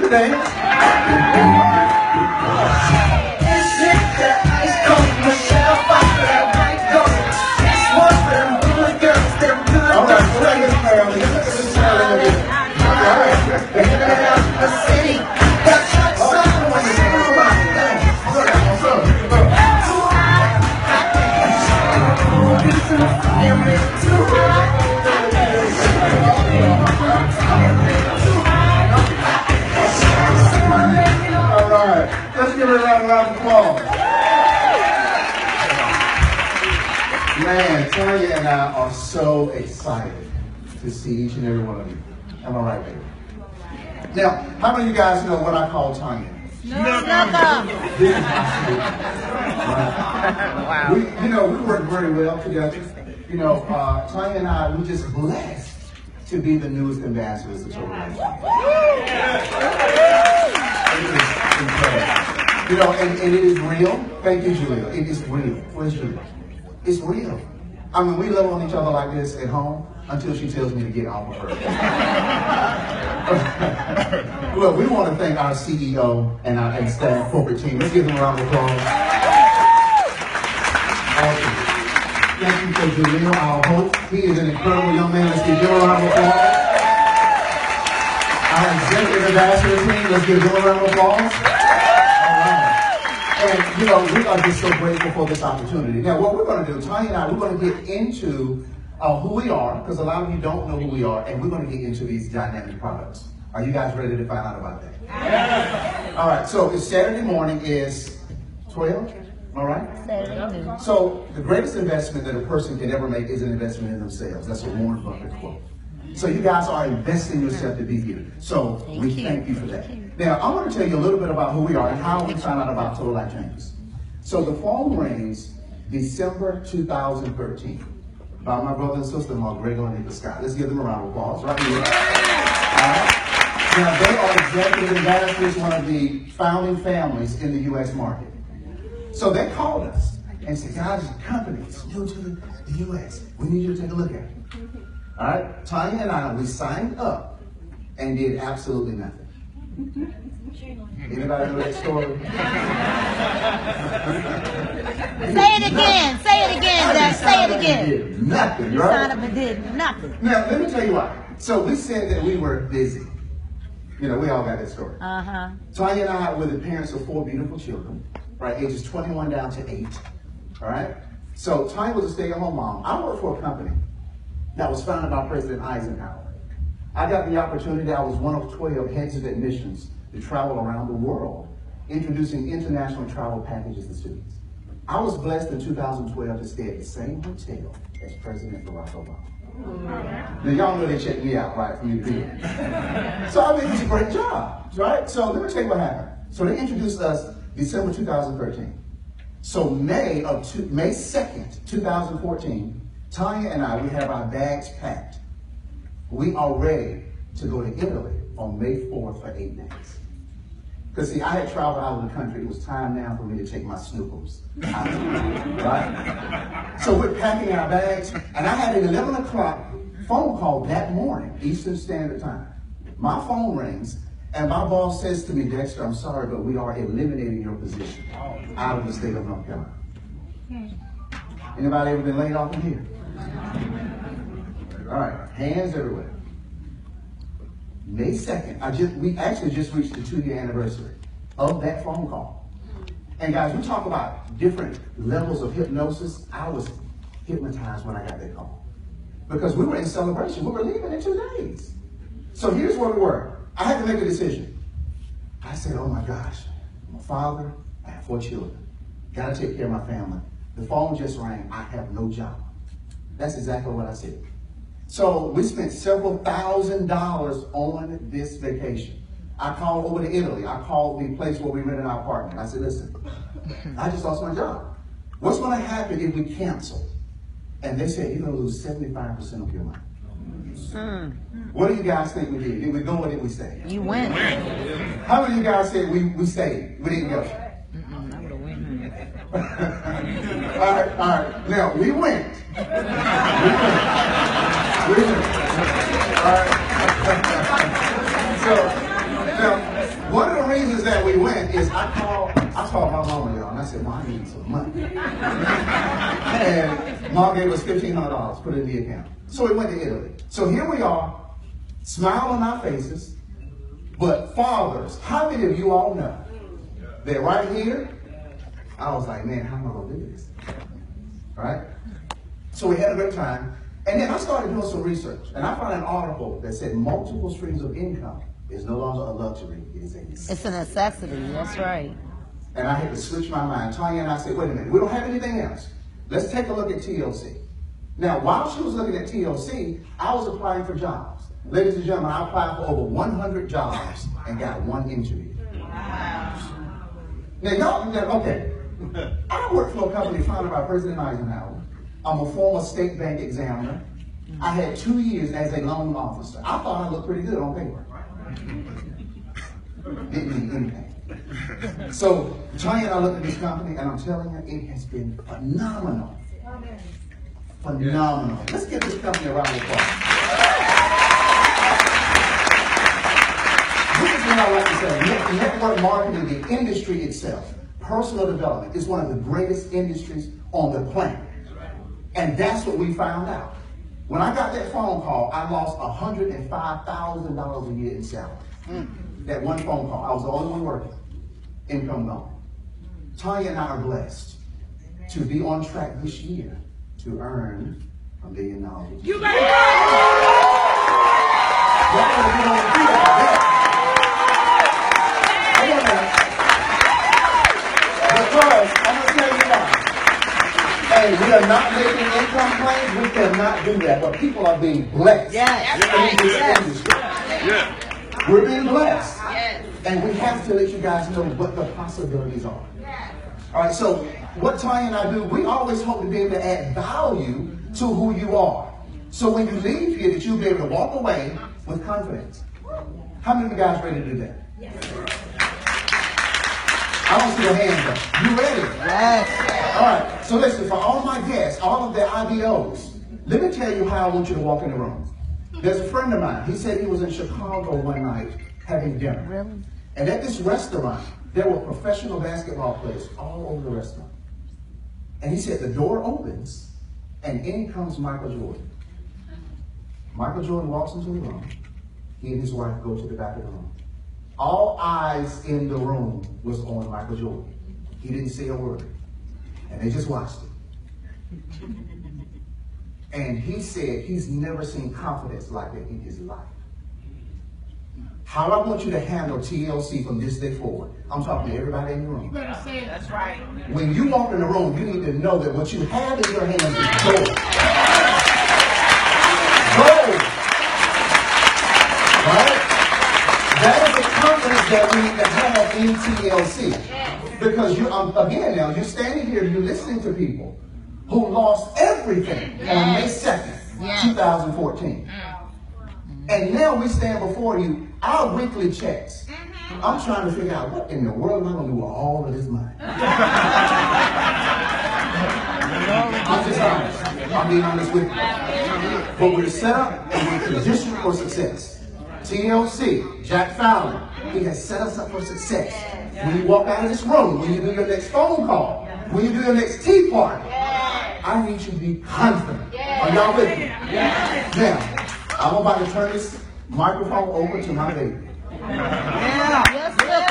to dance. All right, look at this family. Look at this family. All right, let's give it a round of applause. Man, Tonya and I are so excited to see each and every one of you. Am I right, baby? Now, how many of you guys know what I call Tonya? This is my sweet. Wow. We work very well together. Tonya and I, we're just blessed to be the newest ambassadors of Tonya. It is incredible. And it is real. Thank you, Julia. It is real. Where's Julia? It's real. I mean, we love on each other like this at home until she tells me to get off of her. Well, we want to thank our CEO and our staff corporate team. Let's give them a round of applause. Awesome. Thank you for Julio, our host. He is an incredible young man. Let's give him a round of applause. Our executive ambassador team, let's give them a round of applause. And, we are just so grateful for this opportunity. Now, what we're going to do, Tonya and I, we're going to get into who we are, because a lot of you don't know who we are, and we're going to get into these dynamic products. Are you guys ready to find out about that? Yeah. All right, so it's Saturday morning is 12, all right? Saturday noon. So the greatest investment that a person can ever make is an investment in themselves. That's a Warren Buffett quote. So you guys are investing yourself to be here. So we thank you for that. Now, I want to tell you a little bit about who we are and how we found out about Total Life Changes. So the phone rings December 2013 by my brother and sister-in-law, Gregg and Lenika Scott. Let's give them a round of applause right here. Now, they are executive ambassadors, one of the founding families in the U.S. market. So they called us and said, guys, companies new to the U.S., we need you to take a look at it. All right, Tonya and I, we signed up and did absolutely nothing. Anybody know that story? Say it again, Zach, say it again. Did nothing, right? You signed up and did nothing. Now, let me tell you why. So we said that we were busy. We all got that story. Tonya and I were the parents of 4 beautiful children, right, ages 21 down to 8, all right? So Tonya was a stay-at-home mom. I worked for a company that was founded by President Eisenhower. I got the opportunity, I was one of 12 heads of admissions to travel around the world, introducing international travel packages to students. I was blessed in 2012 to stay at the same hotel as President Barack Obama. Now, y'all know they checked me out, right, for me to do it. So, it was a great job, right? So, let me tell you what happened. So, they introduced us December 2013. So, May 2nd, 2014, Tonya and I, we have our bags packed. We are ready to go to Italy on May 4th for 8 days. Because see, I had traveled out of the country. It was time now for me to take my snookums out, right? So we're packing our bags, and I had an 11 o'clock phone call that morning, Eastern Standard Time. My phone rings, and my boss says to me, Dexter, I'm sorry, but we are eliminating your position out of the state of North Carolina. Anybody ever been laid off in here? All right, hands everywhere. May 2nd, we actually just reached the 2-year anniversary of that phone call. And guys, we talk about different levels of hypnosis. I was hypnotized when I got that call. Because we were in celebration. We were leaving in 2 days. So here's where we were. I had to make a decision. I said, oh my gosh, I'm a father, I have 4 children. Gotta take care of my family. The phone just rang, I have no job. That's exactly what I said. So we spent several $1,000s on this vacation. I called over to Italy. I called the place where we rented our apartment. I said, listen, I just lost my job. What's going to happen if we cancel? And they said, you're going to lose 75% of your money. What do you guys think we did? Did we go or did we stay? You went. How many of you guys said we stayed? We didn't go. All right. Now, we went. We went. All right. So, now, we went is I called my mama, y'all, and I said, Mom, I need some money. And Mom gave us $1,500, put it in the account. So we went to Italy. So here we are, smile on our faces, but fathers, how many of you all know that right here, I was like, man, how am I going to do this? All right? So we had a great time. And then I started doing some research. And I found an article that said multiple streams of income is no longer a luxury. It is a necessity. It's a necessity. That's right. And I had to switch my mind. Tonya and I said, wait a minute. We don't have anything else. Let's take a look at TLC. Now, while she was looking at TLC, I was applying for jobs. Ladies and gentlemen, I applied for over 100 jobs and got one interview. Wow. Now, y'all, okay. I work for a company founded by President Eisenhower. I'm a former state bank examiner. I had 2 years as a loan officer. I thought I looked pretty good on paper. Didn't mean anything. So, Tonya and I looked at this company, and I'm telling you, it has been phenomenal. Phenomenal. Let's give this company a round of applause. This is what I like to say. Network marketing, the industry itself, personal development, is one of the greatest industries on the planet. And that's what we found out. When I got that phone call, I lost $105,000 a year in salary. That one phone call. I was the only one working. Income gone. Tonya and I are blessed to be on track this year to earn $1 million. You better go! Because I'm going to tell you why. And we are not making income claims. We cannot do that. But people are being blessed. Yes. Yes. We're being blessed. Yes. And we have to let you guys know what the possibilities are. Yes. All right, so what Tonya and I do, we always hope to be able to add value to who you are. So when you leave here, that you'll be able to walk away with confidence. How many of you guys ready to do that? Yes. I don't see your hands up. You ready? Yes. All right, so listen, for all my guests, all of the IBOs, let me tell you how I want you to walk in the room. There's a friend of mine. He said he was in Chicago one night having dinner. Really? And at this restaurant, there were professional basketball players all over the restaurant. And he said the door opens, and in comes Michael Jordan. Michael Jordan walks into the room. He and his wife go to the back of the room. All eyes in the room was on Michael Jordan. He didn't say a word. And they just watched it. And he said he's never seen confidence like that in his life. How I want you to handle TLC from this day forward. I'm talking to everybody in the room. You better say it. That's right. When you walk in the room, you need to know that what you have in your hands is gold. Gold. Right? That is the confidence that we need to have in TLC. Because you, again now, you're standing here, you're listening to people who lost everything on May 2nd, 2014. And now we stand before you, our weekly checks. I'm trying to figure out what in the world am I going to do with all of this money? I'm just honest. I'm being honest with you. But we're set up and we're positioned for success. TLC, Jack Fowler, he has set us up for success. When you walk out of this room, when you do your next phone call, when you do your next tea party, I need you to be confident. Are y'all with me? Now, I'm about to turn this microphone over to my baby. Yes, sir.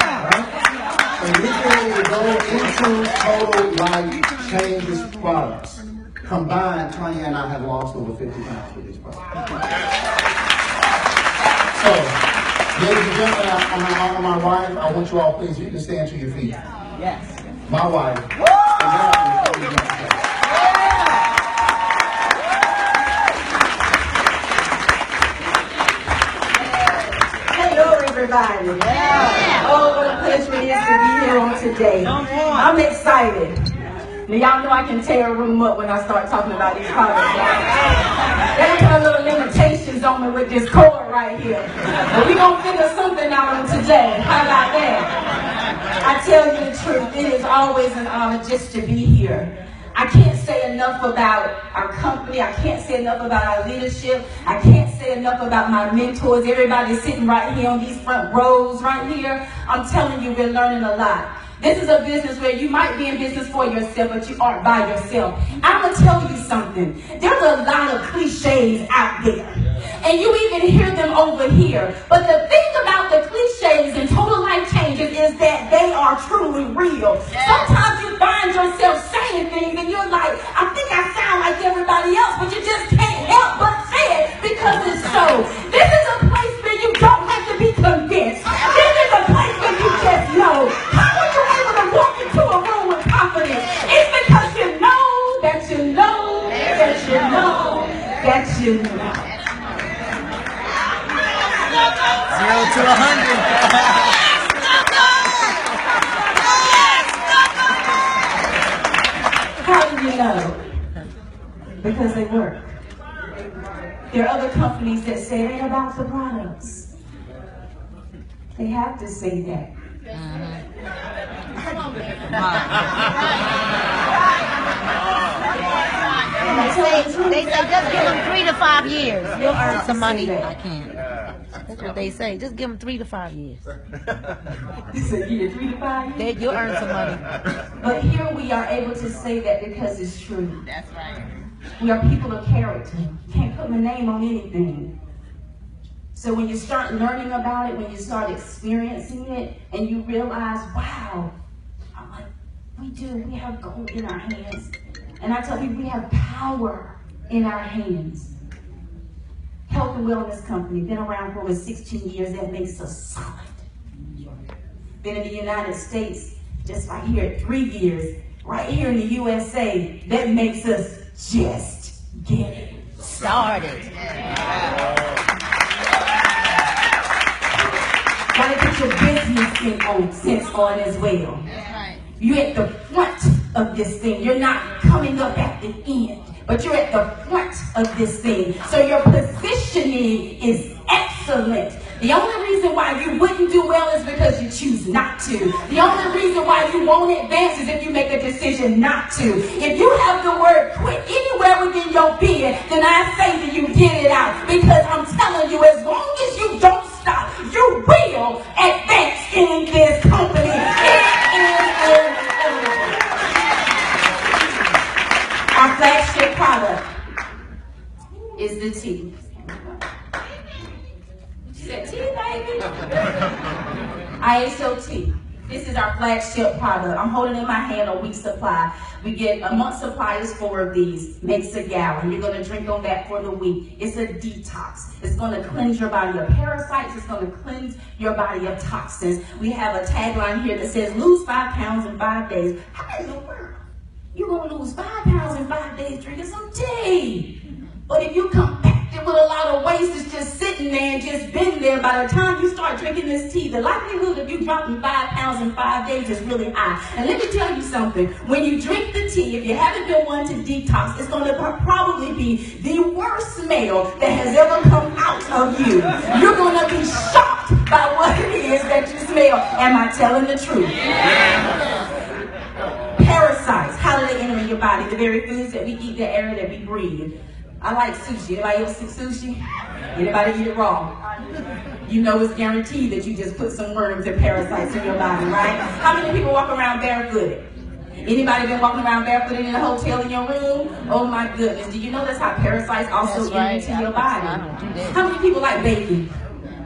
And we're going to go into Total Life Changes products. Combined, Tonya and I have lost over 50 pounds with these products. So, ladies and gentlemen, on behalf of my wife, I want you all, please, you can stand to your feet. Yes. My wife. Everybody. Oh, what a pleasure it is to be here on today. I'm excited. Now, y'all know I can tear a room up when I start talking about these products. They put a little limitations on me with this cord right here. But we're going to figure something out on today. How about that? I tell you the truth, it is always an honor just to be here. I can't say enough about our company. I can't say enough about our leadership. I can't say enough about my mentors. Everybody sitting right here on these front rows right here. I'm telling you, we're learning a lot. This is a business where you might be in business for yourself, but you aren't by yourself. I'm going to tell you something. There's a lot of cliches out there. And you even hear them over here. But the thing about the cliches and total life changes is that they are truly real. Sometimes you find yourself saying things and you're like, I think I sound like everybody else, but you just can't help but say it because it's so. This is a place where you don't have to be convinced. This is a place where you just know. How are you able to walk into a room with confidence? It's because you know that you know that you know that you know. 0 to 100. How do you know? Because they work. There are other companies that say it ain't about the products. They have to say that. They say just give them 3 to 5 years. You'll earn some money. I can't. That's what they say. Just give them 3 to 5 years. You said give it 3 to 5 years? You'll earn some money. But here we are able to say that because it's true. That's right. We are people of character. Can't put my name on anything. So when you start learning about it, when you start experiencing it, and you realize, wow, I'm like, we have gold in our hands. And I tell people we have power in our hands. Health and Wellness Company, been around for over 16 years. That makes us solid. Been in the United States, just right here at 3 years. Right here in the USA, that makes us just getting started. Gotta get your business sense on as well. You're at the front of this thing. You're not coming up at the end, but you're at the front of this thing. So your positioning is excellent. The only reason why you wouldn't do well is because you choose not to. The only reason why you won't advance is if you make a decision not to. If you have the word quit anywhere within your being, then I say to you, get it out. Because I'm telling you, as long as you don't stop, you will advance in this company. Our flagship product is the tea. She said, tea, baby. Iaso Tea. This is our flagship product. I'm holding in my hand a week's supply. We get a month's supply is 4 of these. Makes a gallon. You're going to drink on that for the week. It's a detox. It's going to cleanse your body of parasites. It's going to cleanse your body of toxins. We have a tagline here that says, lose 5 pounds in 5 days. How in the world? You're going to lose 5 pounds in 5 days drinking some tea. But if you compact it with a lot of waste that's just sitting there and just been there, by the time you start drinking this tea, the likelihood of you dropping 5 pounds in 5 days is really high. And let me tell you something. When you drink the tea, if you haven't been one to detox, it's going to probably be the worst smell that has ever come out of you. You're going to be shocked by what it is that you smell. Am I telling the truth? Parasites, how do they enter in your body? The very foods that we eat, the air that we breathe. I like sushi. Anybody else eat sushi? Anybody eat it raw? You know it's guaranteed that you just put some worms and parasites in your body, right? How many people walk around barefooted? Anybody been walking around barefooted in a hotel in your room? Oh my goodness. Do you know that's how parasites also get into your body? How many people like bacon?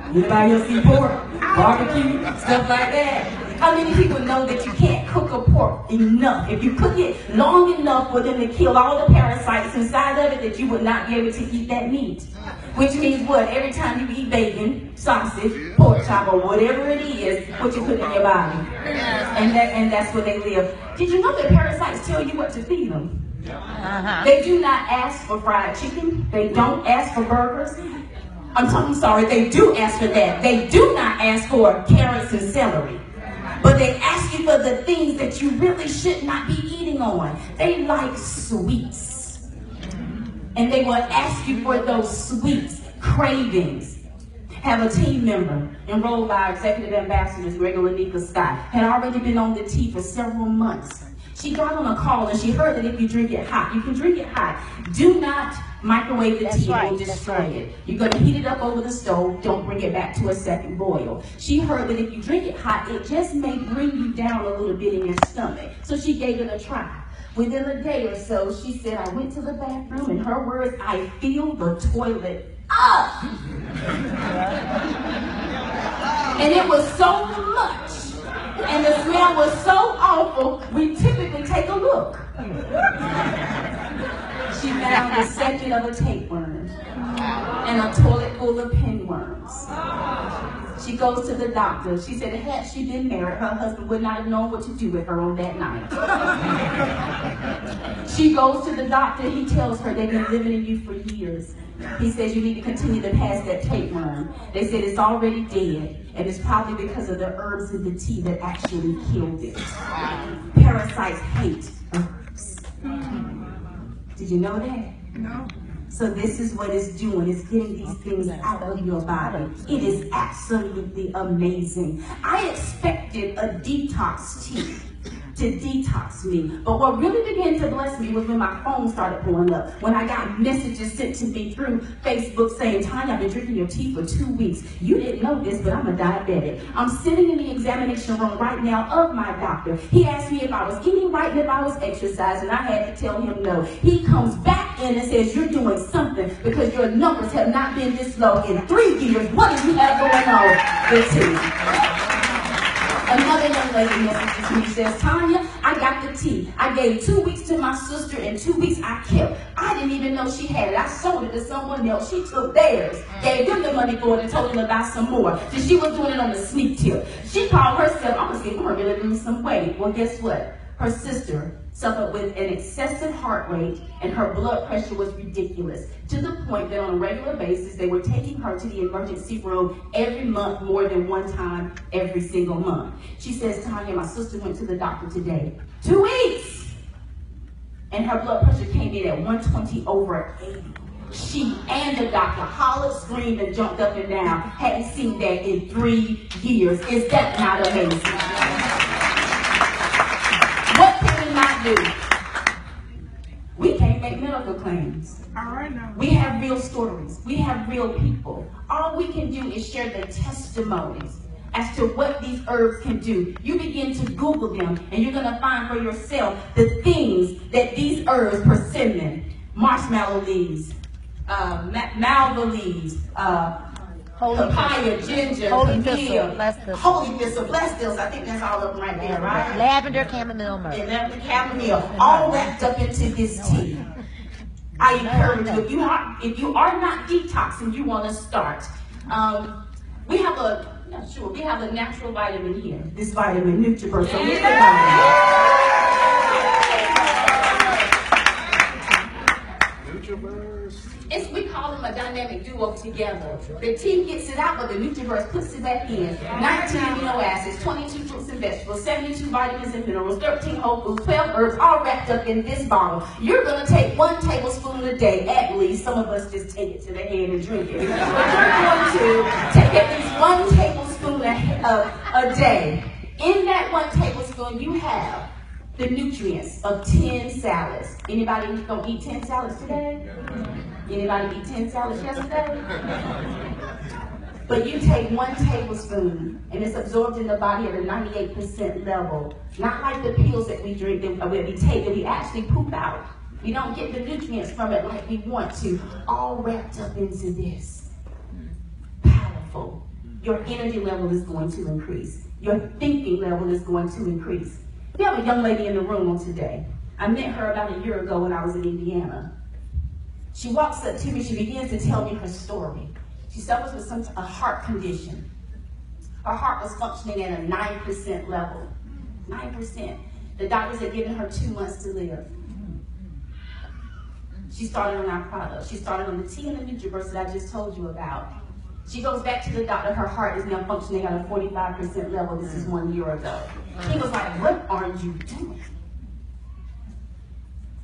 Anybody else eat pork? Barbecue? Stuff like that? How many people know that you can't cook a pork enough? If you cook it long enough for them to kill all the parasites inside of it, that you would not be able to eat that meat. Which means what? Every time you eat bacon, sausage, pork chop, or whatever it is, what you put in your body. And that's where they live. Did you know that parasites tell you what to feed them? They do not ask for fried chicken. They don't ask for burgers. I'm sorry, they do ask for that. They do not ask for carrots and celery. But they ask you for the things that you really should not be eating on. They like sweets. And they will ask you for those sweets, cravings. Have a team member enrolled by our executive ambassadors, Gregg and Lenika Scott, had already been on the tea for several months. She got on a call and she heard that if you drink it hot, you can drink it hot. Do not microwave the tea, it will destroy it. You're going to heat it up over the stove, don't bring it back to a second boil. She heard that if you drink it hot, it just may bring you down a little bit in your stomach. So she gave it a try. Within a day or so, she said, I went to the bathroom, in her words, I feel the toilet up. And it was so much, and the smell was so awful, we typically take a look. She found a section of a tapeworm and a toilet full of pinworms. She goes to the doctor. She said had she been married, her husband would not have known what to do with her on that night. She goes to the doctor. He tells her they've been living in you for years. He says you need to continue to pass that tapeworm. They said it's already dead, and it's probably because of the herbs in the tea that actually killed it. Parasites hate herbs. Did you know that? No. So this is what it's doing. It's getting these things out of your body. It is absolutely amazing. I expected a detox tea to detox me. But what really began to bless me was when my phone started blowing up. When I got messages sent to me through Facebook saying, Tonya, I've been drinking your tea for 2 weeks. You didn't know this, but I'm a diabetic. I'm sitting in the examination room right now of my doctor. He asked me if I was eating right and if I was exercising. I had to tell him no. He comes back in and says, you're doing something because your numbers have not been this low in 3 years. What do you have going on? The tea. Another young lady messages me, says, Tonya, I got the tea. I gave 2 weeks to my sister and 2 weeks I kept. I didn't even know she had it. I sold it to someone else. She took theirs, gave them the money for it, and told them to buy some more. So she was doing it on the sneak tip. She called herself, I'm going to see if I'm going to really lose some weight. Well, guess what? Her sister suffered with an excessive heart rate and her blood pressure was ridiculous, to the point that on a regular basis they were taking her to the emergency room every month, more than one time every single month. She says, Tonya, my sister went to the doctor today. 2 weeks! And her blood pressure came in at 120/80. She and the doctor hollered, screamed, and jumped up and down. Hadn't seen that in 3 years. Is that not amazing? What can we not do? We can't make medical claims. All right now. We have real stories. We have real people. All we can do is share the testimonies as to what these herbs can do. You begin to Google them, and you're going to find for yourself the things that these herbs, persimmon, marshmallow leaves, malva leaves, papaya, ginger, Holy camille, thistle, holy thistle, blessed thistles. I think that's all of them right there, right? Lavender, chamomile, myrrh. And lavender, chamomile, all wrapped up into this tea. I encourage you, if you are not detoxing, you want to start. We have a natural vitamin here. This vitamin, NutriBurst. So here's the we call them a dynamic duo together. The tea gets it out, but the NutriBurst puts it back in. 19 amino acids, 22 fruits and vegetables, 72 vitamins and minerals, 13 whole foods, 12 herbs, all wrapped up in this bottle. You're going to take 1 tablespoon a day, at least. Some of us just take it to the head and drink it. But you're going to take at least 1 tablespoon a day. In that 1 tablespoon, you have the nutrients of 10 salads. Anybody gonna eat 10 salads today? Anybody eat 10 salads yesterday? But you take 1 tablespoon and it's absorbed in the body at a 98% level. Not like the pills that we drink, that we take, that we actually poop out. We don't get the nutrients from it like we want to. All wrapped up into this. Powerful. Your energy level is going to increase. Your thinking level is going to increase. We have a young lady in the room on today. I met her about a year ago when I was in Indiana. She walks up to me, she begins to tell me her story. She suffers with a heart condition. Her heart was functioning at a 9% level. 9%. The doctors had given her 2 months to live. She started on our product. She started on the tea and the NutriBurst that I just told you about. She goes back to the doctor. Her heart is now functioning at a 45% level. This is 1 year ago. He was like, what are you doing?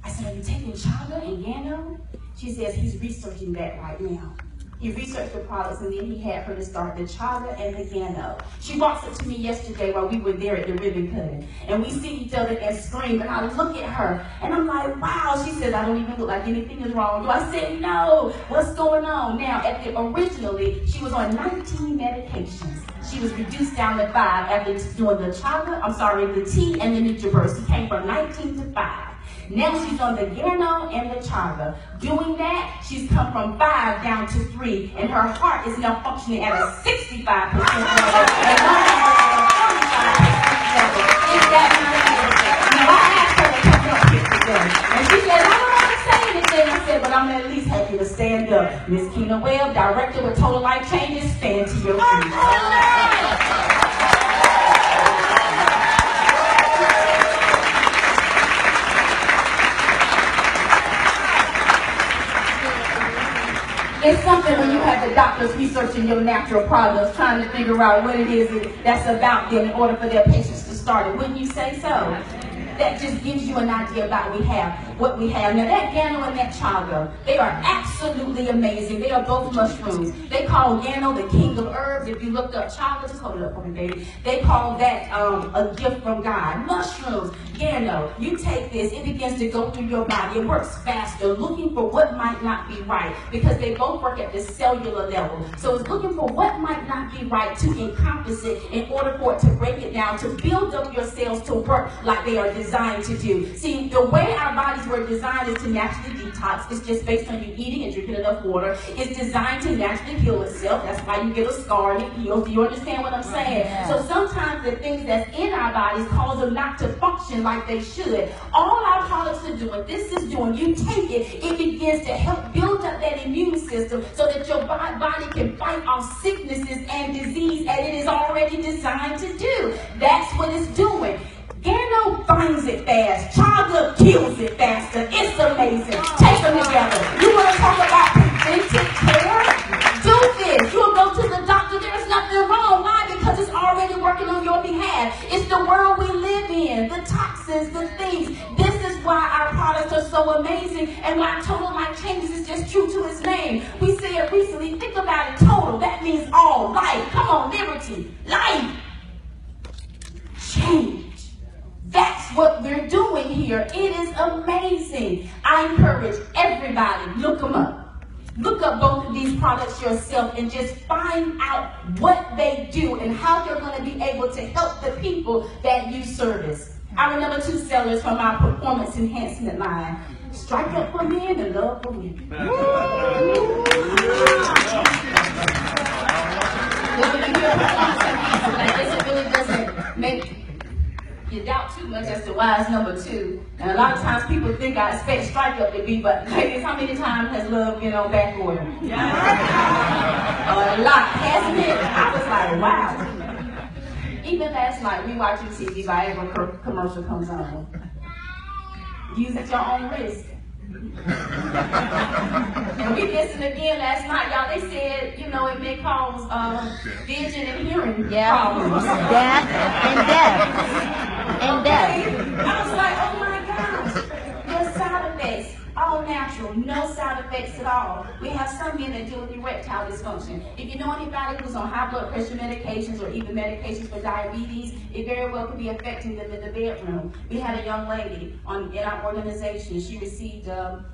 I said, are you taking chaga and yano? She says, he's researching that right now. He researched the products, and then he had her to start the chaga and the Gano. She walks up to me yesterday while we were there at the ribbon cutting, and we see each other and scream, and I look at her, and I'm like, wow. She says, I don't even look like anything is wrong. So I said, no, what's going on? Now, originally, she was on 19 medications. She was reduced down to 5 after doing the the tea and the NutriBurst. She came from 19 to 5. Now she's on the Gano and the chaga. Doing that, she's come from 5 down to 3, and her heart is now functioning at a 65% level, and her heart at a 45% level. Is that not? Now I asked her to come up here today, and she said, I don't want to say anything. I said, but I'm at least happy to stand up. Miss Keena Webb, director with Total Life Changes, stand to your feet. It's something when you have the doctors researching your natural products, trying to figure out what it is that's about them in order for their patients to start it. Wouldn't you say so? That just gives you an idea about what we have. Now that Gano and that chaga, they are absolutely amazing. They are both mushrooms. They call Gano the king of herbs. If you look up chaga, just hold it up for me, baby. They call that a gift from God. Mushrooms, Gano, you take this, it begins to go through your body. It works faster, looking for what might not be right, because they both work at the cellular level. So it's looking for what might not be right to encompass it in order for it to break it down, to build up your cells to work like they are designed to do. See, the way our bodies were designed is to naturally detox. It's just based on you eating and drinking enough water. It's designed to naturally heal itself. That's why you get a scar and it heals. Do you understand what I'm saying? Yeah. So sometimes the things that's in our bodies cause them not to function like they should. All our products are doing, this is doing, you take it, it begins to help build up that immune system so that your body can fight off sicknesses and disease as it is already designed to do. That's what it's doing. Gano finds it fast. Chaga kills it faster. It's amazing. Take them together. You want to talk about preventive care? Do this. You'll go to the doctor. There's nothing wrong. Why? Because it's already working on your behalf. It's the world we live in. The toxins, the things. This is why our products are so amazing and why Total Life Changes is just true to its name. We say it recently. Think about it. Total. That means all. Life. Come on. Liberty. Life. Change. That's what we're doing here. It is amazing. I encourage everybody, look them up. Look up both of these products yourself and just find out what they do and how they're going to be able to help the people that you service. I remember 2 sellers from our performance enhancement line. Strike up for men and love for women. It really doesn't make you doubt too much as to why it's number 2. And a lot of times people think I expect strike up to be, but ladies, how many times has love been on back order? A lot, hasn't it? I was like, wow. Even last night, we watching TV, Viagra commercial comes on. Use at your own risk. And we listened again last night, y'all. They said, it may cause vision and hearing problems. Death. I was like, oh my gosh, there's side effects. All natural, no side effects at all. We have some men that deal with erectile dysfunction. If you know anybody who's on high blood pressure medications or even medications for diabetes, it very well could be affecting them in the bedroom. We had a young lady in our organization. She received,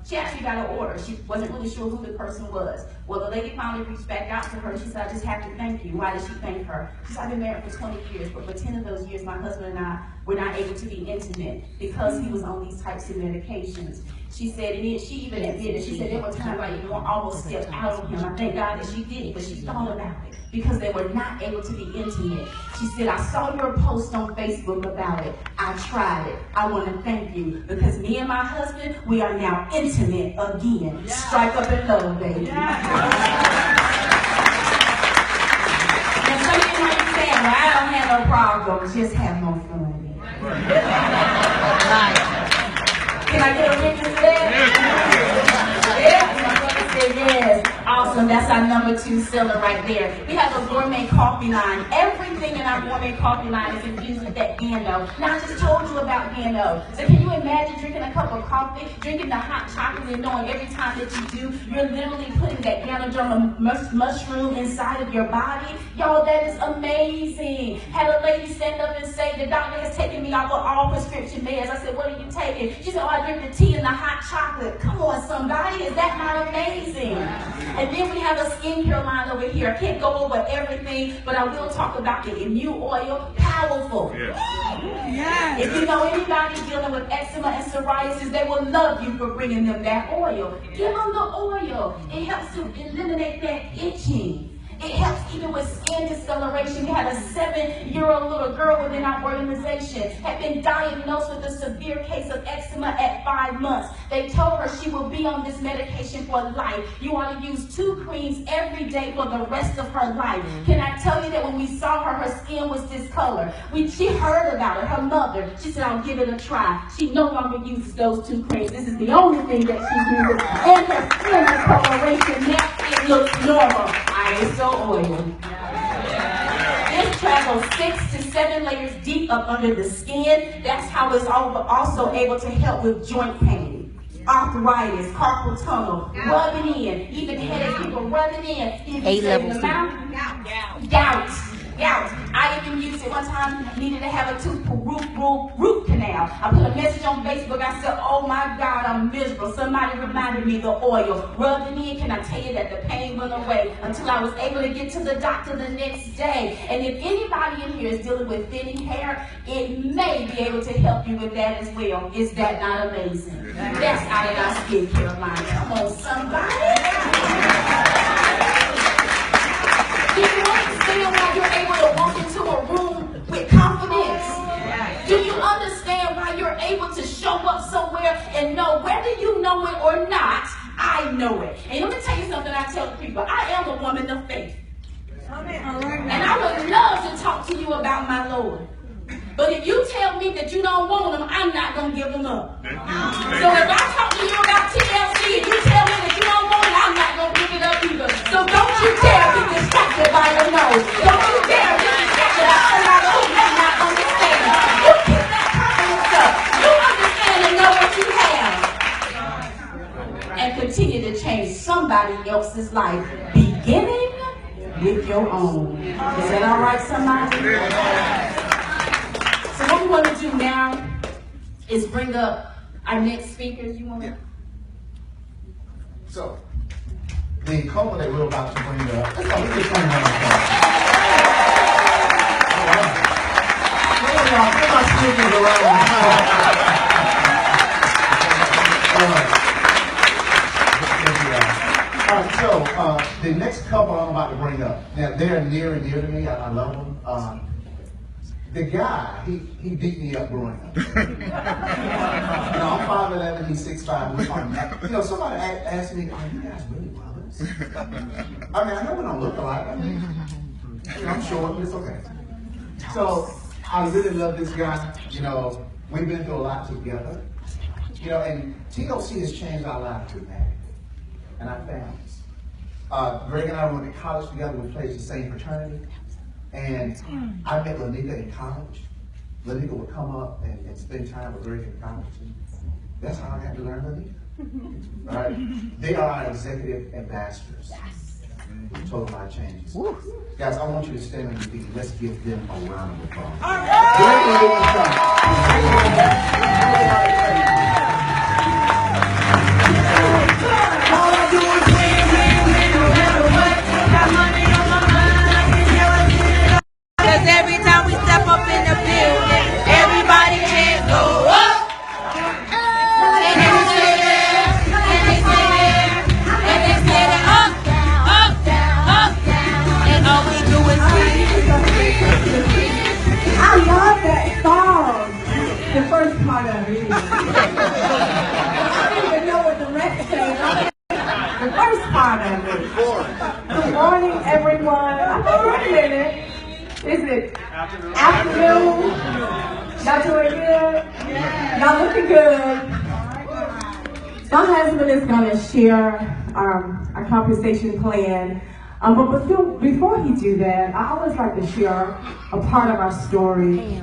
she actually got an order. She wasn't really sure who the person was. Well, the lady finally reached back out to her. She said, I just have to thank you. Why did she thank her? She said, I've been married for 20 years, but for 10 of those years, my husband and I were not able to be intimate because he was on these types of medications. She said, and she even admitted, she said there were times like you almost stepped out on him. I thank God that she did it, but she thought about it because they were not able to be intimate. She said, I saw your post on Facebook about it. I tried it. I want to thank you because me and my husband, we are now intimate again. Yeah. Strike up in love, baby. Yeah. And some of you might be saying, well, I don't have no problem. Just have more fun. Can I get a witness there? Yeah. My brother said yes. Awesome. That's our number 2 seller right there. We have a gourmet coffee line. Everything in our gourmet coffee line is infused with that Gano. Now, I just told you about Gano. So can you imagine drinking a cup of coffee, drinking the hot chocolate and knowing every time that you do, you're literally putting that Ganoderma mushroom inside of your body. Y'all, that is amazing. Had a lady stand up and say, the doctor has taken me off of all prescription meds. I said, what are you taking? She said, oh, I drink the tea and the hot chocolate. Come on, somebody, is that not amazing? And then we have a skincare line over here. I can't go over everything, but I will talk about the immune oil. Powerful. Yeah. If you know anybody dealing with eczema and psoriasis, they will love you for bringing them that oil. Give them the oil. It helps to eliminate that itching. It helps even with skin discoloration. We had a 7-year-old little girl within our organization had been diagnosed with a severe case of eczema at 5 months. They told her she will be on this medication for life. You ought to use 2 creams every day for the rest of her life. Can I tell you that when we saw her, her skin was discolored. She heard about it, her mother. She said, I'll give it a try. She no longer uses those 2 creams. This is the only thing that she uses. And her skin discoloration, now it looks normal. Iaso oil. This travels 6 to 7 layers deep up under the skin. That's how it's also able to help with joint pain, arthritis, carpal tunnel, rubbing in, even headache people rubbing in. A-level Gout. I even used it one time, needed to have a tooth root canal. I put a message on Facebook. I said, oh my God, I'm miserable. Somebody reminded me the oil. Rubbed it in. Can I tell you that the pain went away until I was able to get to the doctor the next day. And if anybody in here is dealing with thinning hair, it may be able to help you with that as well. Is that not amazing? That's out of our skincare line. Come on, somebody. Do you understand why you're able to walk into a room with confidence? Do you understand why you're able to show up somewhere and know whether you know it or not, I know it. And let me tell you something I tell people. I am a woman of faith. And I would love to talk to you about my Lord. But if you tell me that you don't want them, I'm not going to give them up. So if I talk to you about TLC and you tell me that you don't want it, I'm not going to pick it up either. So don't you dare be distracted by your nose. Don't you dare be distracted by somebody who may not understand. You keep that confidence up. You understand and know what you have. And continue to change somebody else's life, beginning with your own. Is that all right, somebody? So what we want to do now is bring up our next speakers. You want to? So, the couple that we're about to bring up, let's just turn around. Put my speakers around. So, the next couple I'm about to bring up, now they're near and dear to me. I love them. The guy, he beat me up growing up. I'm 5'11", he's 6'5". Somebody asked me, are you guys really brothers? I mean, I know we don't look alike. I'm short, but it's okay. So, I really love this guy. We've been through a lot together. And TLC has changed our lives dramatically and our families. Gregg and I went to college together. We played the same fraternity. And I met Lenika in college. Lenika would come up and spend time with Gregg in college. And that's how I got to learn Lenika. All right? They are our executive ambassadors. Total life changes. Woo. Guys, I want you to stand on your feet. Let's give them a round of applause. Every time we step up in the building, everybody can go up. And they say there, and they say there, and they say there, up, down, and all we do is I love that song. The first part of it. I don't even know what the rest says. The first part of it. Good morning, everyone. Wait a minute. Is it afternoon? Y'all doing good? Y'all looking good? My husband is going to share our compensation plan. But before he do that, I always like to share a part of our story.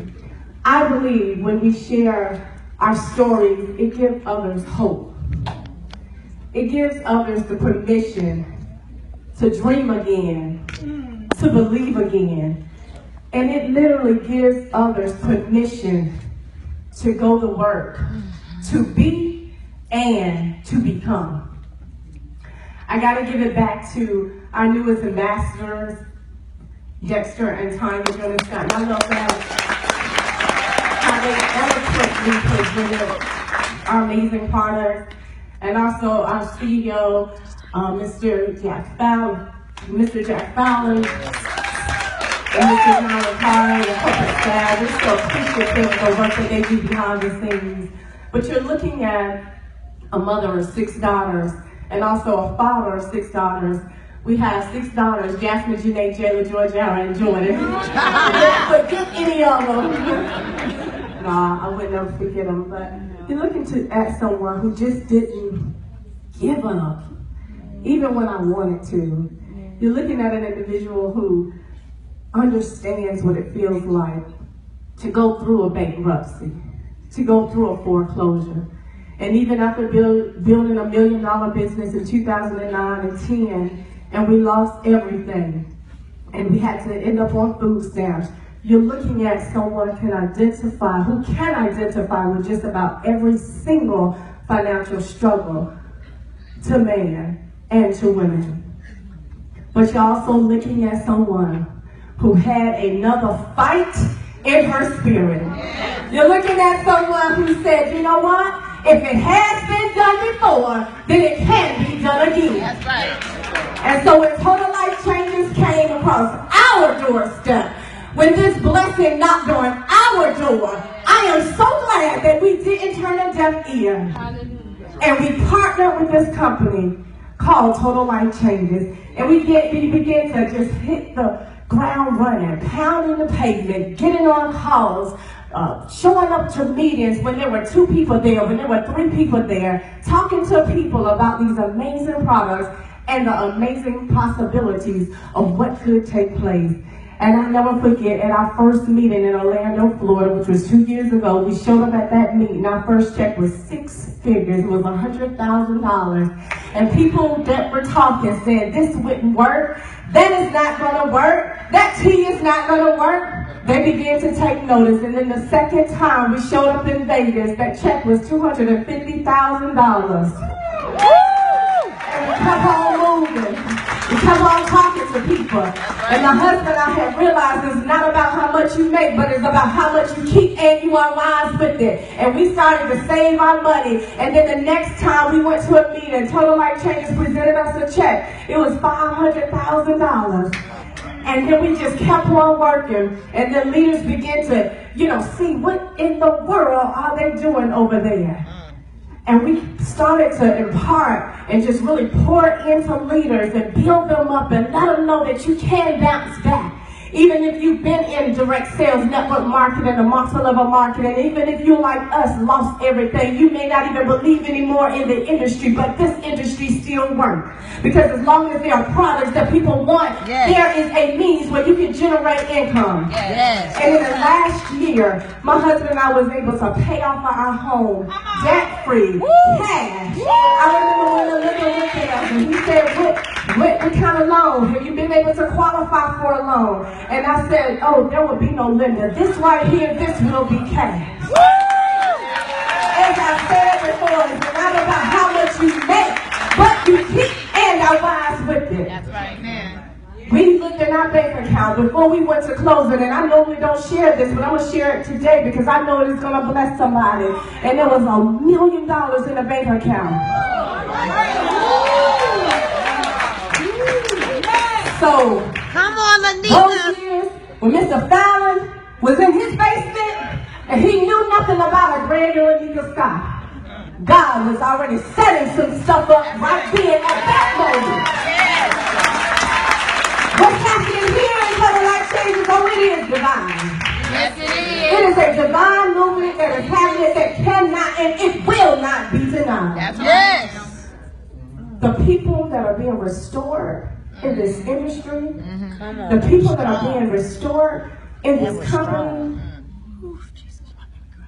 I believe when we share our stories, it gives others hope. It gives others the permission to dream again, to believe again. And it literally gives others permission to go to work, to be and to become. I gotta give it back to our newest ambassadors, Dexter and Tonya Joyner-Scott. And I love that how they eloquently presented our amazing products. And also our CEO, Mr. Jack Fowler, and Mr. John Ricard, and the corporate staff. We're so appreciative of the work that they do behind the scenes. But you're looking at a mother of 6 daughters and also a father of 6 daughters. We have 6 daughters, Jasmine, Janae, Jayla, Georgiana, and Jordan. Forget any of them. Nah, I would never forget them. But you're looking at someone who just didn't give up, even when I wanted to. You're looking at an individual who understands what it feels like to go through a bankruptcy, to go through a foreclosure. And even after building $1 million business in 2009 and 10, and we lost everything, and we had to end up on food stamps, you're looking at someone who can identify with just about every single financial struggle to man and to women. But you're also looking at someone who had another fight in her spirit. You're looking at someone who said, you know what? If it has been done before, then it can be done again. That's right. And so when Total Life Changes came across our doorstep, when this blessing knocked on our door, I am so glad that we didn't turn a deaf ear. And we partnered with this company called Total Life Changes. And we began to just hit the ground running, pounding the pavement, getting on calls, showing up to meetings when there were 2 people there, when there were 3 people there, talking to people about these amazing products and the amazing possibilities of what could take place. And I'll never forget, at our first meeting in Orlando, Florida, which was 2 years ago, we showed up at that meeting. Our first check was 6 figures. It was $100,000. And people that were talking said, this wouldn't work. That is not going to work. That tea is not going to work. They began to take notice. And then the second time we showed up in Vegas, that check was $250,000. And we kept on moving. We kept on talking to people. And my husband, I had realized it's not about how much you make, but it's about how much you keep and you are wise with it. And we started to save our money. And then the next time we went to a meeting, Total Life Changes presented us a check. It was $500,000. And then we just kept on working. And then leaders began to, see what in the world are they doing over there. And we started to impart and just really pour into leaders and build them up and let them know that you can bounce back. Even if you've been in direct sales, network marketing, or multi-level marketing, even if you, like us, lost everything, you may not even believe anymore in the industry, but this industry still works. Because as long as there are products that people want, there is a means where you can generate income. Yes. And in the last year, my husband and I was able to pay off our home debt-free, cash. I remember when the lender looked at us and he said, what kind of loan? Have you been able to qualify for a loan? And I said, oh, there will be no lender. This right here, this will be cash. As I said before, it's not about how much you make, but you keep and are wise with it. That's right, man. We looked at our bank account before we went to closing, and I normally don't share this, but I'm going to share it today because I know it's going to bless somebody. And there was $1 million in the bank account. So, come on, those Lenika. years when Mr. Fallon was in his basement and he knew nothing about a Gregg or Lenika Scott, God was already setting some stuff up right then at that moment. What's happening here in Total Life Changes, oh, it is divine. Yes, it It is a divine movement that is happening that cannot and it will not be denied. That's right. Yes. The people that are being restored in this industry, the people that are being restored in this company,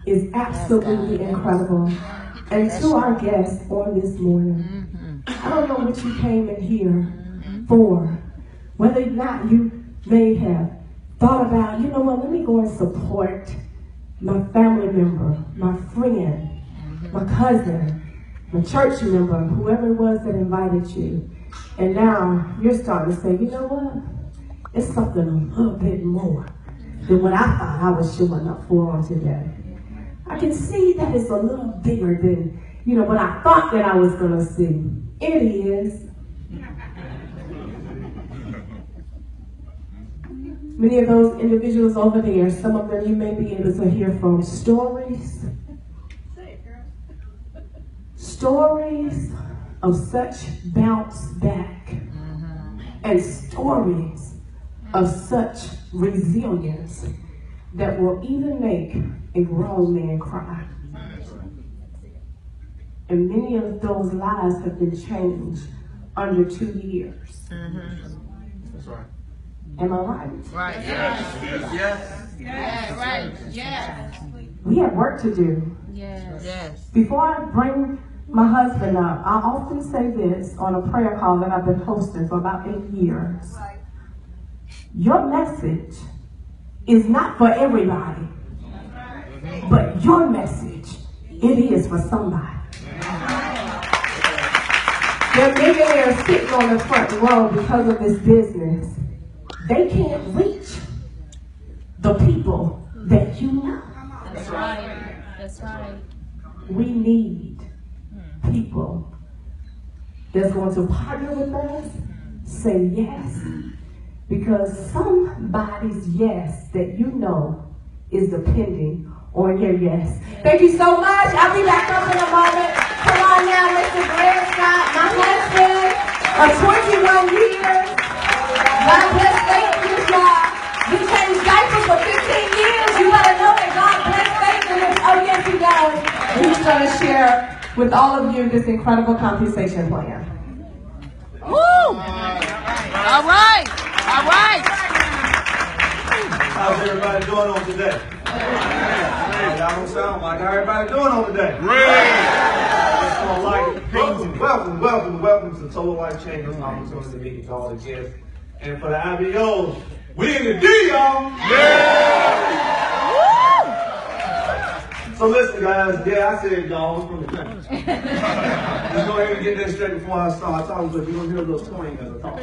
is absolutely incredible. And to our guests on this morning, I don't know what you came in here for. Whether or not you may have thought about, you know what, let me go and support my family member, my friend, my cousin, my church member, whoever it was that invited you. And now you're starting to say, you know what, it's something a little bit more than what I thought I was showing up for on today. I can see that it's a little bigger than, what I thought that I was going to see. It is. Many of those individuals over there, some of them you may be able to hear from stories of such bounce back and stories of such resilience that will even make a grown man cry. And many of those lives have been changed under 2 years. That's right. Am I right? Right. Yes. Yeah, right. Yes. We have work to do. Yes. Before I bring my husband up, I often say this on a prayer call that I've been hosting for about 8 years. Your message is not for everybody, but your message, it is for somebody. There are millionaires sitting on the front row because of this business. They can't reach the people that you know. That's right. That's right. We need people that's going to partner with us, say yes, because somebody's yes that you know is depending on your yes. Thank you so much. I'll be back up in a moment. Come on now, Mr. Gregg Scott, my husband of 21 years. God bless, faithfulness, y'all. We changed diapers for 15 years. You better know that God bless faithfulness. Oh yes, he does. And he's going to share with all of you this incredible compensation plan. Woo! All right. All right. How's everybody doing on today? Y'all don't sound like how everybody doing on today. Welcome to Total Life Changes. Opportunity to meet with all the guests. And for the IBOs, we in the D, y'all. So listen, guys. I said y'all. I'm from the country. Let's go ahead and get this straight before I start talking, but you're going to hear a little twang as I talk.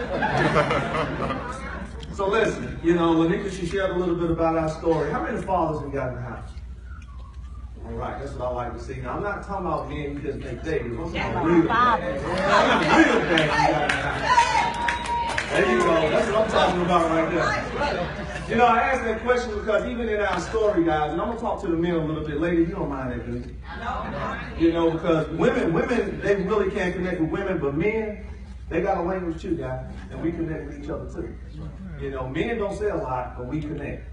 So listen, Lenika, she shared a little bit about our story. How many fathers we got in the house? All right, that's what I like to see. Now, I'm not talking about men who just make babies. I'm talking about real dads. Real dads we got in the house. There you go. That's what I'm talking about right there. I asked that question because even in our story, guys, and I'm going to talk to the men a little bit later. You don't mind that, do you? Because women, they really can't connect with women, but men, they got a language too, guys, and we connect with each other too. Men don't say a lot, but we connect.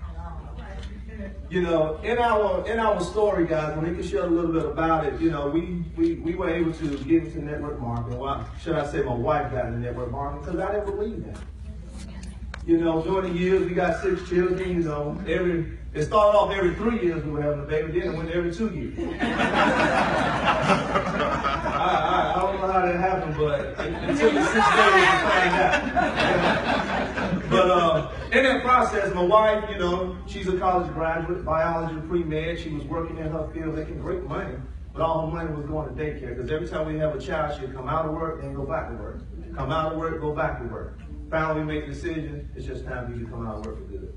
In our story, guys, when we can share a little bit about it, we were able to get into network marketing. Well, should I say my wife got into network marketing because I didn't believe that. During the years, we got 6 children, it started off every 3 years we were having a baby, then it went every 2 years. I don't know how that happened, but it took me 6 days to find out. But in that process, my wife, she's a college graduate, biology pre-med. She was working in her field, making great money, but all her money was going to daycare because every time we have a child, she'd come out of work and go back to work. Come out of work, go back to work. Finally, we make a decision. It's just time for you to come out of work for good.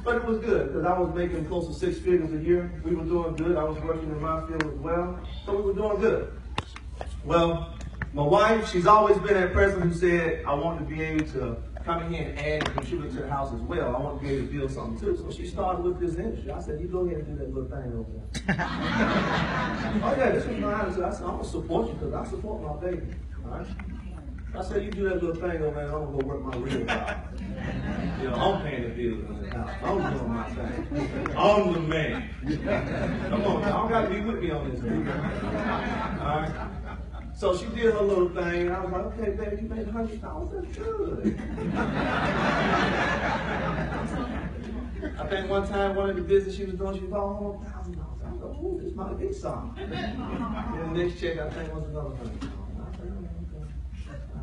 But it was good because I was making close to 6 figures a year. We were doing good. I was working in my field as well, so we were doing good. Well, my wife, she's always been that person who said, I want to be able to come in here and add and contribute to the house as well. I want to be able to build something too. So she started with this industry. I said, you go ahead and do that little thing over there. Oh yeah, this was my attitude. I said, I'm going to support you because I support my baby. All right? I said, you do that little thing over there, and I'm going to go work my real job. I'm paying the bills in the house. I'm doing my thing. I'm the man. Come on, y'all got to be with me on this. All right? So she did her little thing, and I was like, okay, baby, you made $100,000. That's good. I think one time, one of the business she was doing, she bought $100,000. I said, ooh, this might be something. Then the next check, I think, was another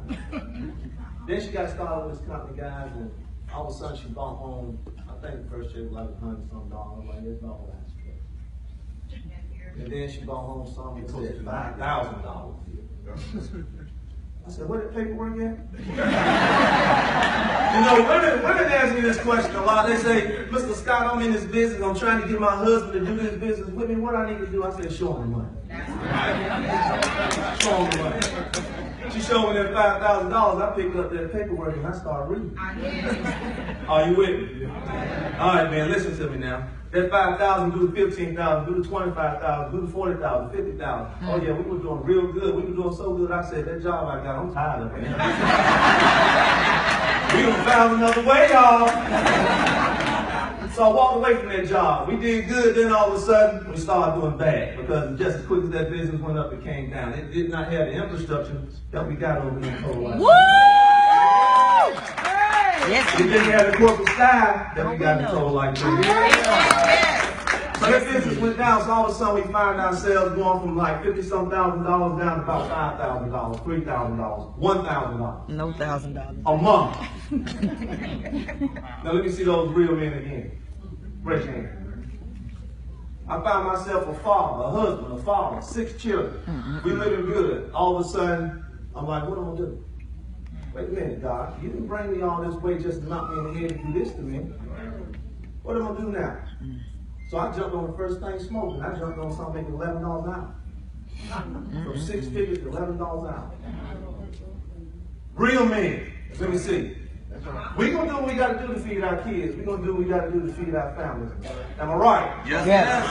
$100. Then she got started with this company, guys, and all of a sudden she bought home, I think the first check was like $100-something. I'm like, it's not all that. And then she bought home something that said $5,000. I said, where the paperwork at? You know, women ask me this question a lot. They say, Mr. Scott, I'm in this business. I'm trying to get my husband to do this business with me. What I need to do? I said, show him the money. Show him the money. She showed me that $5,000. I picked up that paperwork and I started reading. Are you with me? All right, man, listen to me now. That 5,000 do the 15,000, do the 25,000, do the 40,000, 50,000. Oh yeah, we were doing real good. We were doing so good. I said, that job I got, I'm tired of it. We done found another way, y'all. So I walked away from that job. We did good, then all of a sudden, we started doing bad. Because just as quick as that business went up, it came down. It did not have the infrastructure that we got over here in Colorado. Woo! Yes. It didn't have the corporate style that we got in Total Life. So that business went down, so all of a sudden we find ourselves going from like $50-some thousand down to about $5,000, $3,000, $1,000. No $1,000. A month. Now let me see those real men again. Raise your hand. I found myself a father, a husband, a father, 6 children. We living good. All of a sudden, I'm like, what am I gonna do? Wait a minute, God. You didn't bring me all this way just to knock me in the head and do this to me. What am I gonna do now? So I jumped on the first thing smoking. I jumped on something making $11 an hour. From 6 figures to $11 an hour. Real men. Let me see. We're going to do what we got to do to feed our kids. We're going to do what we got to do to feed our families. Am I right? Yes.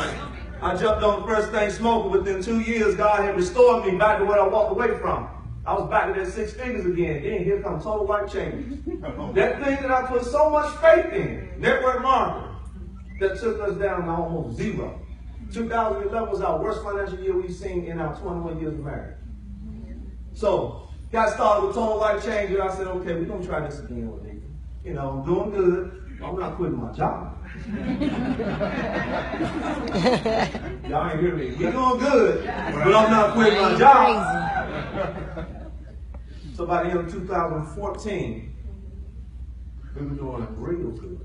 I jumped on the first thing smoking. Within 2 years, God had restored me back to what I walked away from. I was back to that 6 figures again. Then here comes total life changes. That thing that I put so much faith in, network marketing, that took us down to almost zero. 2011 was our worst financial year we've seen in our 21 years of marriage. So, got started with total life change, and I said, okay, we're going to try this again with Lenika. You know, I'm doing good. I'm not quitting my job. Y'all ain't hear me. We're doing good, but I'm not quitting my job. So by the end of 2014, we were doing real good.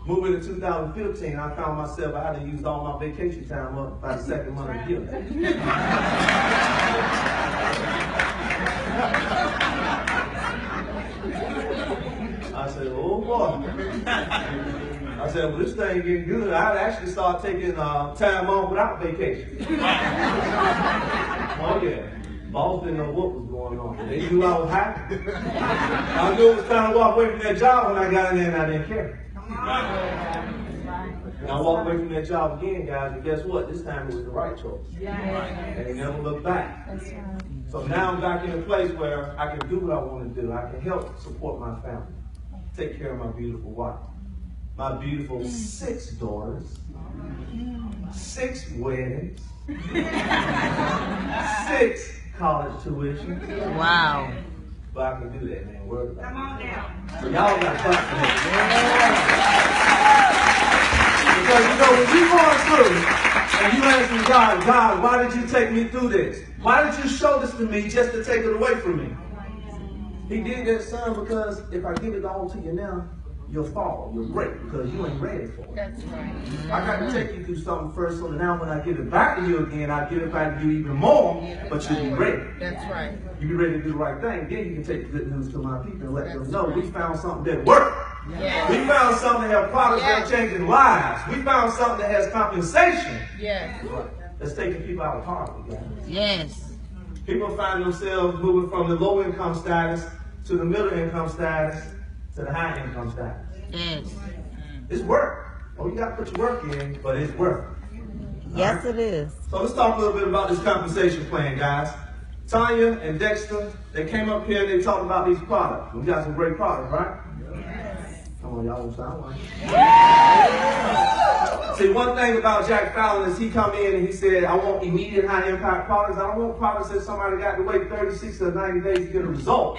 Moving to 2015, I found myself, I had to use all my vacation time up by the second month of the year. I said, oh boy. I said, well, this thing getting good. I'd actually start taking time off without vacation. Oh yeah. Boss didn't know what was going on. They knew I was happy. I knew it was time to walk away from that job when I got in there and I didn't care. And I walked away from that job again, guys, and guess what? This time it was the right choice. And they never looked back. So now I'm back in a place where I can do what I want to do. I can help support my family. Take care of my beautiful wife. My beautiful 6 daughters. 6 weddings. 6 college tuition. Wow. But I can do that, man. Word about it. Come on now. So y'all got to clap for that. Because you know, when you're going through and you asking God, God, why did you take me through this? Why did you show this to me just to take it away from me? He did that, son, because if I give it all to you now, you'll fall, you'll break, because you ain't ready for it. That's right. I got to take you through something first, so now when I give it back to you again, I give it back to you even more, but you'll be ready. That's right. You be ready to do the right thing. Then you can take the good news to my people and let them know we found something that worked. Yes. We found something that has products that are changing lives. We found something that has compensation. Yes. That's taking people out of poverty, guys. Yes. People find themselves moving from the low income status to the middle income status to the high income status. Yes. It's work. Oh, you got to put your work in, but it's work. Yes, it is. So let's talk a little bit about this compensation plan, guys. Tonya and Dexter, they came up here and they talked about these products. We got some great products, right? Yes. Come on, y'all don't sound like it. See, one thing about Jack Fallon is he come in and he said, I want immediate high impact products. I don't want products that somebody got to wait 30, 60, or 90 days to get a result.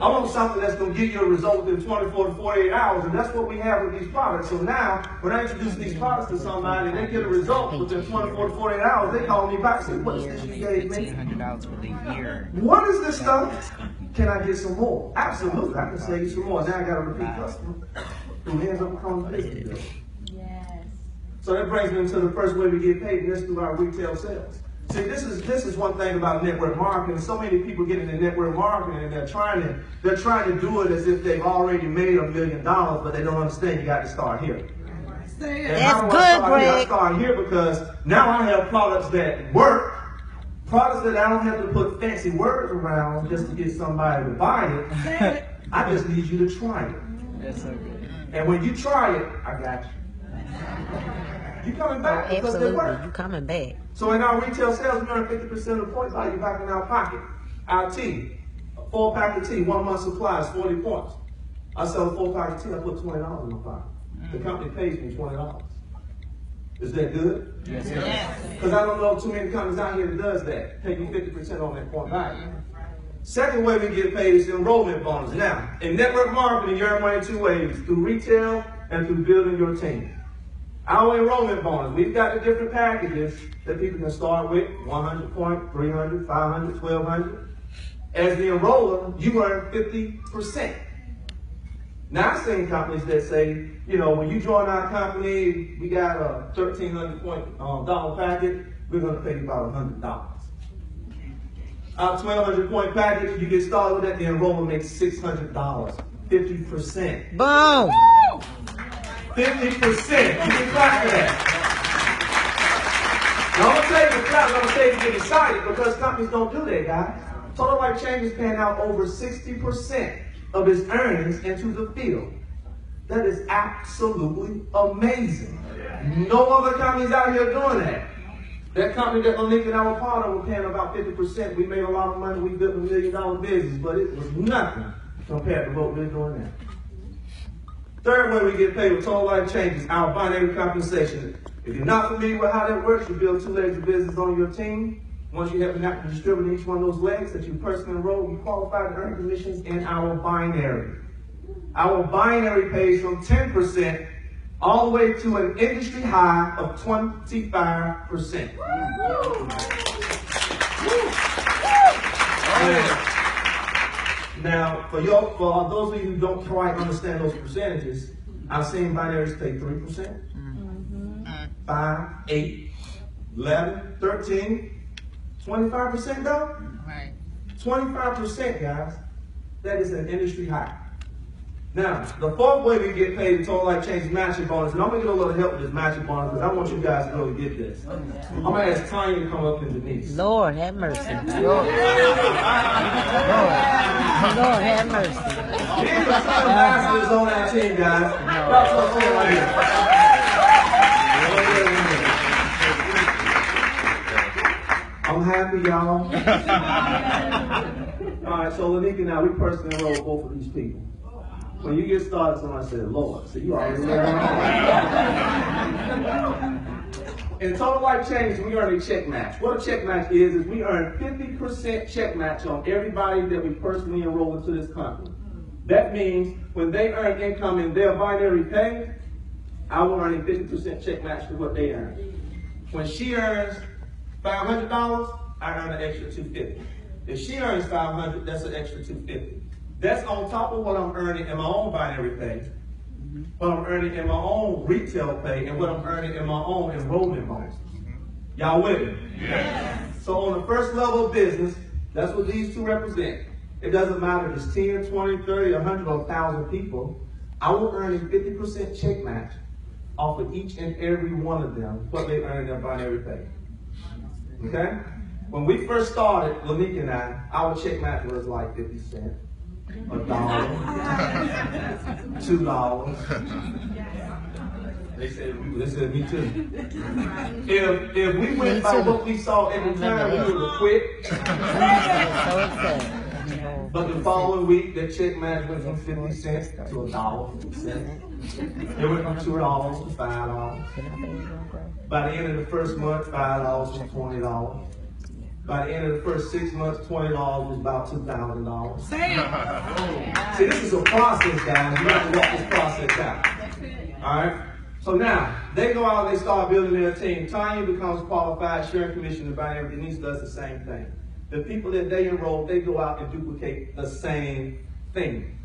I want something that's going to give you a result within 24 to 48 hours, and that's what we have with these products. So now, when I introduce these products to somebody and they get a result within 24 to 48 hours, they call me back and say, what is this you gave me? $1,800 for the year. What is this stuff? Can I get some more? Absolutely, I can sell you some more. Now I got a repeat customer who ends up becoming a business bill. So that brings me to the first way we get paid, and that's through our retail sales. See, this is one thing about network marketing. So many people get into network marketing and they're trying to do it as if they've already made $1 million, but they don't understand you got to start here. And That's how do good, Greg. I start here because now I have products that work, products that I don't have to put fancy words around just to get somebody to buy it. I just need you to try it. That's so good. And when you try it, I got you. You coming back because they Absolutely, work. you coming back. So in our retail sales, we earn 50% of the point value back in our pocket. Our tea, a 4-pack of tea, 1 month supply is 40 points. I sell a 4-pack of tea, I put $20 in my pocket. The company pays me $20. Is that good? Yes, sir. Because I don't know too many companies out here that does that. Pay you 50% on that point value. Second way we get paid is the enrollment bonus. Now, in network marketing, you earn money 2 ways, through retail and through building your team. Our enrollment bonus, we've got the different packages that people can start with, 100 point, 300, 500, 1200. As the enroller, you earn 50%. Now, I've seen companies that say, you know, when you join our company, we got a $1,300 point dollar package, we're going to pay you about $100. Our 1,200 point package, you get started with that, the enroller makes $600, 50%. Boom! 50%. You can clap for that. Now, I'm going to tell you to clap, I'm going to tell you to get excited because companies don't do that, guys. Total Life Change is paying out over 60% of its earnings into the field. That is absolutely amazing. No other companies out here doing that. That company that Lenika and I were part of were paying about 50%. We made a lot of money. We built $1 million business, but it was nothing compared to what we're doing now. Third way we get paid with Total Life Change is our binary compensation. If you're not familiar with how that works, you build 2 legs of business on your team. Once you have enough to distribute each one of those legs that you personally enroll, you qualify to earn commissions in our binary. Our binary pays from 10% all the way to an industry high of 25%. Now, for those of you who don't quite understand those percentages, I've seen binaries pay 3%, 5, 8, 11, 13, 25% though? Right. 25%, guys. That is an industry high. Now, the fourth way we get paid in Total Life Change is matching bonus. And I'm going to get a little help with this matching bonus because I want you guys to really get this. I'm going to ask Tonya to come up and Denise. Lord have mercy. Lord have mercy. These are some ambassadors on our team, guys. Y'all come right here. I'm happy, y'all. All right, so Lenika and I, we personally enrolled both of these people. When you get started, somebody said, Lord, so you already know. In Total Life Change, we earn a check match. What a check match is we earn 50% check match on everybody that we personally enroll into this company. That means when they earn income in their binary pay, I will earn a 50% check match for what they earn. When she earns $500, I earn an extra $250. If she earns $500, that's an extra $250. That's on top of what I'm earning in my own binary pay, what I'm earning in my own retail pay, and what I'm earning in my own enrollment bonus. Y'all with me? Yes. So on the first level of business, that's what these two represent. It doesn't matter if it's 10, 20, 30, 100, or 1,000 people. I will earn a 50% check match off of each and every one of them, what they earn in their binary pay. Okay? When we first started, Lenika and I, our check match was like 50 cents. $1, $2. They said me too. If we went by what we saw every time, we would have quit. But the following week, that check match went from 50 cents to $1, 50 cents. It went from $2 to $5. By the end of the first month, $5 was $20. By the end of the first 6 months, $20 was about $2,000. See, this is a process, guys. You have to walk this process out. All right? So now, they go out and they start building their team. Tonya becomes qualified, sharing commission about everything. Denise does the same thing. The people that they enroll, they go out and duplicate the same thing.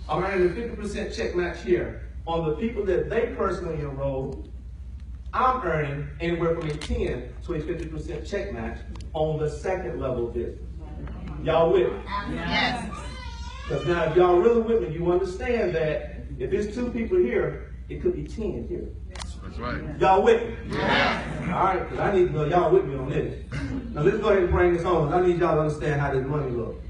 I'm earning a 50% check match here. On the people that they personally enroll, I'm earning anywhere from a 10 to a 50% check match on the second level business. Y'all with me? Yes. Because now if y'all really with me, you understand that if there's 2 people here, it could be 10 here. That's right. Y'all with me? Yeah. All right, because I need to know y'all with me on this. Now let's go ahead and bring this on. I need y'all to understand how this money looks.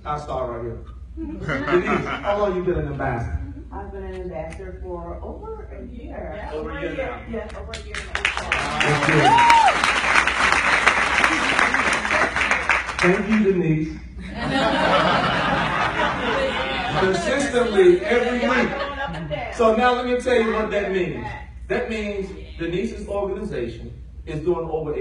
I'll start right here. Denise, how long you been an ambassador? I've been an ambassador for over a year. Yeah, over a year now. Yeah, over a year now. Thank you, Denise. Consistently every week. So now let me tell you what that means. That means Denise's organization is doing over a